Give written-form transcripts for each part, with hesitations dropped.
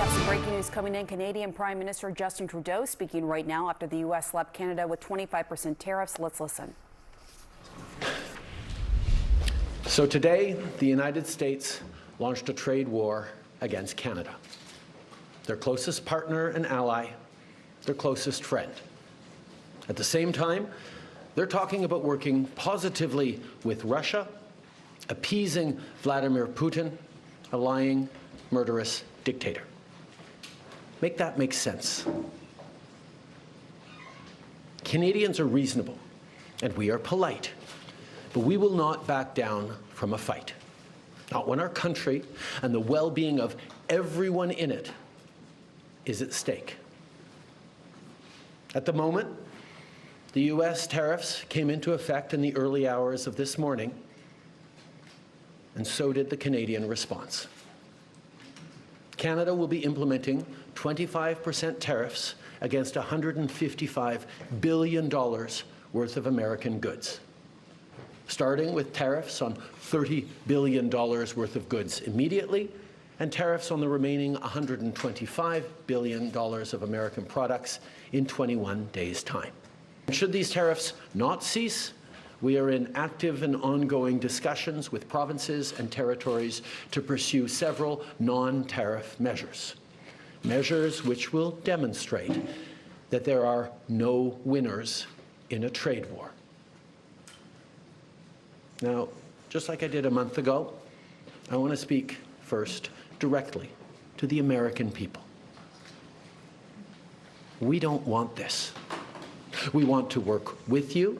Have some breaking news coming in. Canadian Prime Minister Justin Trudeau speaking right now after the U.S. slapped Canada with 25% tariffs. Let's listen. So today, the United States launched a trade war against Canada, their closest partner and ally, their closest friend. At the same time, they're talking about working positively with Russia, appeasing Vladimir Putin, a lying, murderous dictator. Make that make sense. Canadians are reasonable, and we are polite, but we will not back down from a fight. Not when our country and the well-being of everyone in it is at stake. At the moment, the US tariffs came into effect in the early hours of this morning, and so did the Canadian response. Canada will be implementing 25% tariffs against $155 billion worth of American goods, starting with tariffs on $30 billion worth of goods immediately, and tariffs on the remaining $125 billion of American products in 21 days' time. Should these tariffs not cease, we are in active and ongoing discussions with provinces and territories to pursue several non-tariff measures, measures which will demonstrate that there are no winners in a trade war. Now, just like I did a month ago, I want to speak first directly to the American people. We don't want this. We want to work with you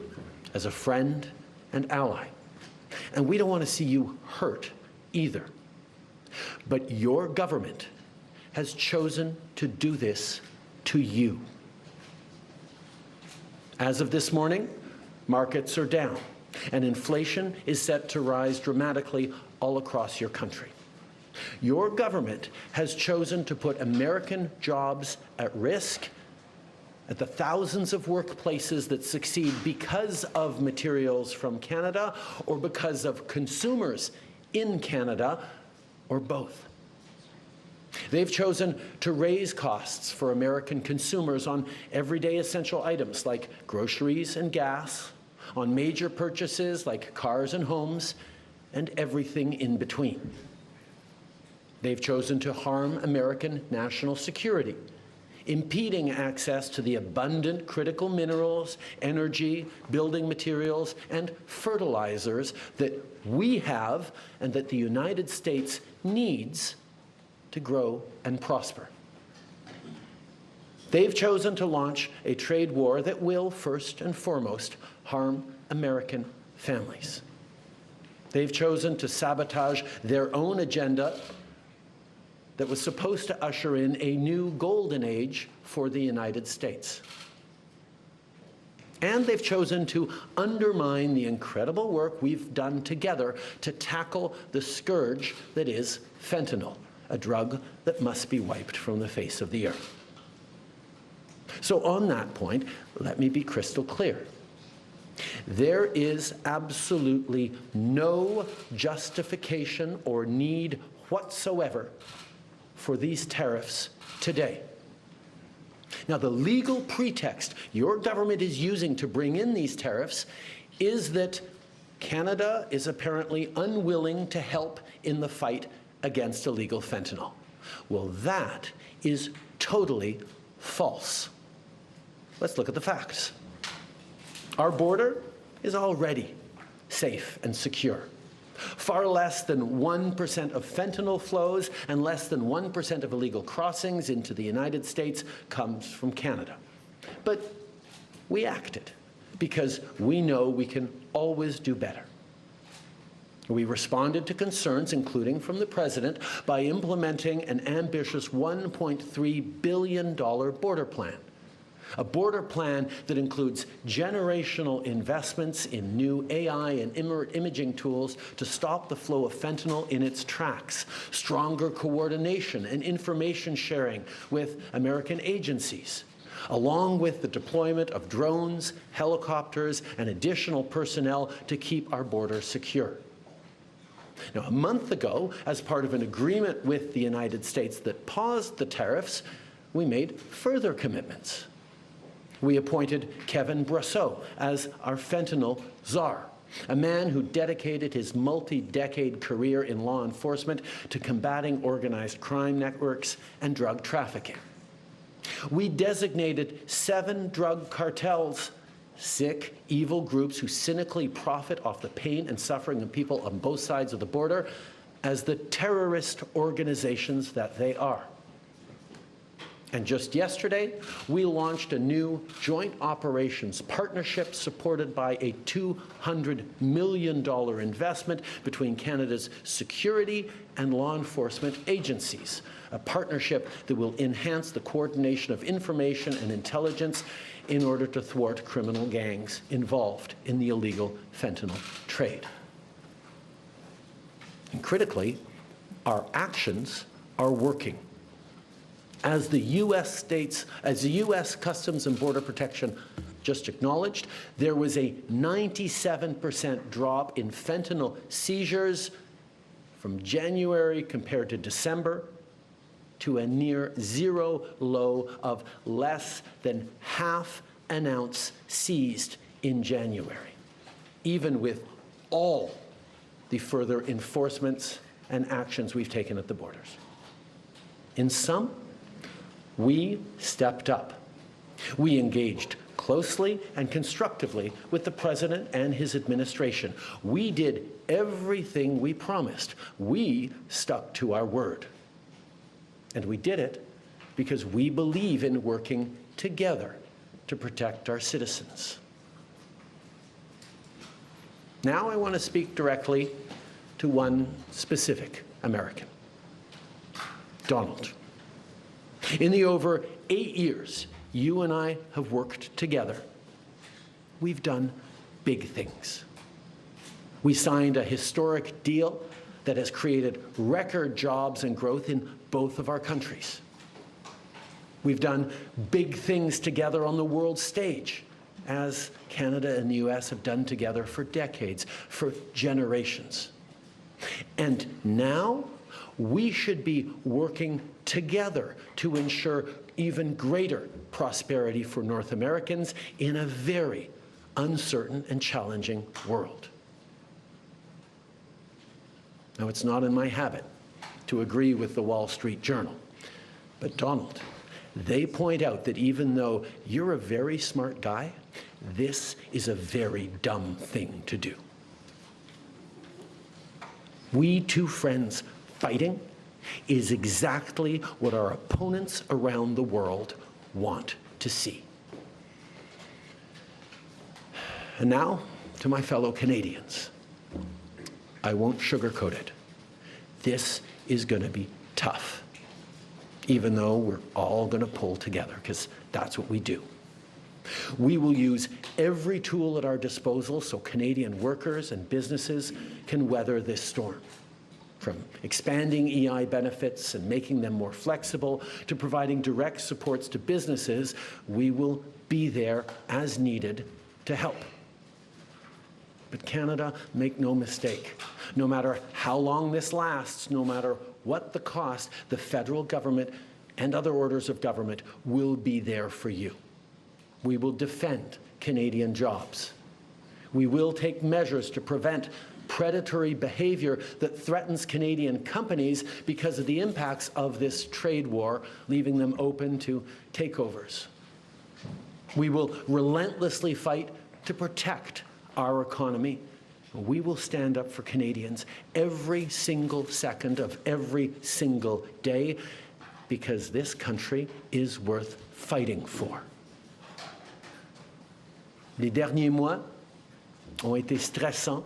as a friend and ally. And we don't want to see you hurt either. But your government has chosen to do this to you. As of this morning, markets are down, and inflation is set to rise dramatically all across your country. Your government has chosen to put American jobs at risk, at the thousands of workplaces that succeed because of materials from Canada or because of consumers in Canada, or both. They've chosen to raise costs for American consumers on everyday essential items like groceries and gas, on major purchases like cars and homes, and everything in between. They've chosen to harm American national security, impeding access to the abundant critical minerals, energy, building materials, and fertilizers that we have and that the United States needs to grow and prosper. They've chosen to launch a trade war that will, first and foremost, harm American families. They've chosen to sabotage their own agenda that was supposed to usher in a new golden age for the United States. And they've chosen to undermine the incredible work we've done together to tackle the scourge that is fentanyl, a drug that must be wiped from the face of the earth. So on that point, let me be crystal clear. There is absolutely no justification or need whatsoever for these tariffs today. Now, the legal pretext your government is using to bring in these tariffs is that Canada is apparently unwilling to help in the fight against illegal fentanyl. Well, that is totally false. Let's look at the facts. Our border is already safe and secure. Far less than 1% of fentanyl flows and less than 1% of illegal crossings into the United States comes from Canada. But we acted because we know we can always do better. We responded to concerns, including from the President, by implementing an ambitious $1.3 billion border plan. A border plan that includes generational investments in new AI and imaging tools to stop the flow of fentanyl in its tracks, stronger coordination and information sharing with American agencies, along with the deployment of drones, helicopters, and additional personnel to keep our border secure. Now, a month ago, as part of an agreement with the United States that paused the tariffs, we made further commitments. We appointed Kevin Brosseau as our fentanyl czar, a man who dedicated his multi-decade career in law enforcement to combating organized crime networks and drug trafficking. We designated 7 drug cartels, sick, evil groups who cynically profit off the pain and suffering of people on both sides of the border, as the terrorist organizations that they are. And just yesterday, we launched a new joint operations partnership supported by a $200 million investment between Canada's security and law enforcement agencies, a partnership that will enhance the coordination of information and intelligence in order to thwart criminal gangs involved in the illegal fentanyl trade. And critically, our actions are working. As the US Customs and Border Protection just acknowledged, there was a 97% drop in fentanyl seizures from January compared to December, to a near zero low of less than half an ounce seized in January, even with all the further enforcements and actions we've taken at the borders. In sum, we stepped up. We engaged closely and constructively with the President and his administration. We did everything we promised. We stuck to our word. And we did it because we believe in working together to protect our citizens. Now I want to speak directly to one specific American, Donald. In the over 8 years you and I have worked together, we've done big things. We signed a historic deal that has created record jobs and growth in both of our countries. We've done big things together on the world stage, as Canada and the US have done together for decades, for generations. And now we should be working together to ensure even greater prosperity for North Americans in a very uncertain and challenging world. Now, it's not in my habit to agree with the Wall Street Journal, but Donald, they point out that even though you're a very smart guy, this is a very dumb thing to do. We two friends fighting is exactly what our opponents around the world want to see. And now, to my fellow Canadians, I won't sugarcoat it. This is going to be tough, even though we're all going to pull together, because that's what we do. We will use every tool at our disposal so Canadian workers and businesses can weather this storm. From expanding EI benefits and making them more flexible to providing direct supports to businesses, we will be there as needed to help. But Canada, make no mistake, no matter how long this lasts, no matter what the cost, the federal government and other orders of government will be there for you. We will defend Canadian jobs. We will take measures to prevent predatory behavior that threatens Canadian companies because of the impacts of this trade war, leaving them open to takeovers. We will relentlessly fight to protect our economy. We will stand up for Canadians every single second of every single day, because this country is worth fighting for. Les derniers mois ont été stressants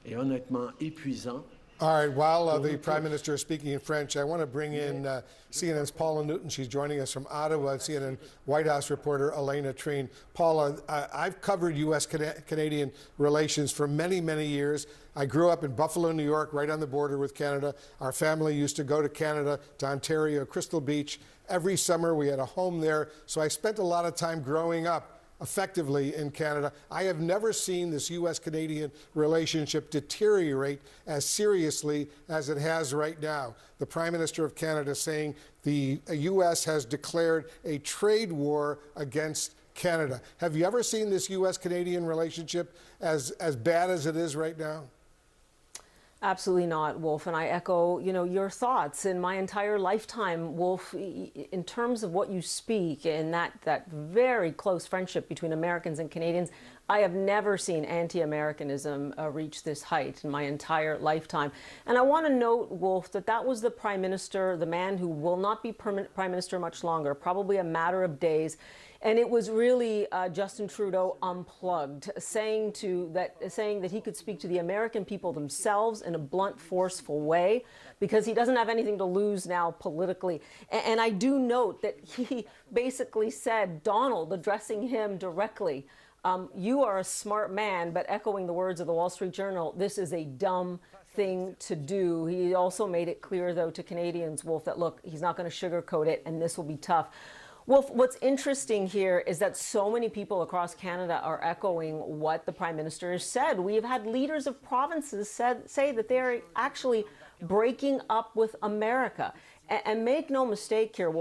et honnêtement épuisants. All right, while the Prime Minister is speaking in French, I want to bring in CNN's Paula Newton. She's joining us from Ottawa, CNN White House reporter Elena Treen. Paula, I've covered U.S.-Canadian relations for many, many years. I grew up in Buffalo, New York, right on the border with Canada. Our family used to go to Canada, to Ontario, Crystal Beach. Every summer we had a home there, so I spent a lot of time growing up effectively in Canada. I have never seen this U.S.-Canadian relationship deteriorate as seriously as it has right now. The Prime Minister of Canada saying the U.S. has declared a trade war against Canada. Have you ever seen this U.S.-Canadian relationship as bad as it is right now? Absolutely not, Wolf. And I echo, your thoughts. In my entire lifetime, Wolf, in terms of what you speak and that very close friendship between Americans and Canadians, I have never seen anti-Americanism reach this height in my entire lifetime. And I want to note, Wolf, that was the Prime Minister, the man who will not be Prime Minister much longer, probably a matter of days. And it was really Justin Trudeau unplugged, saying that he could speak to the American people themselves in a blunt, forceful way, because he doesn't have anything to lose now politically. And I do note that he basically said, Donald, addressing him directly, you are a smart man, but echoing the words of the Wall Street Journal, this is a dumb thing to do. He also made it clear, though, to Canadians, Wolf, that, look, he's not going to sugarcoat it, and this will be tough. Wolf, what's interesting here is that so many people across Canada are echoing what the Prime Minister has said. We have had leaders of provinces say that they're actually breaking up with America. And make no mistake here, Wolf,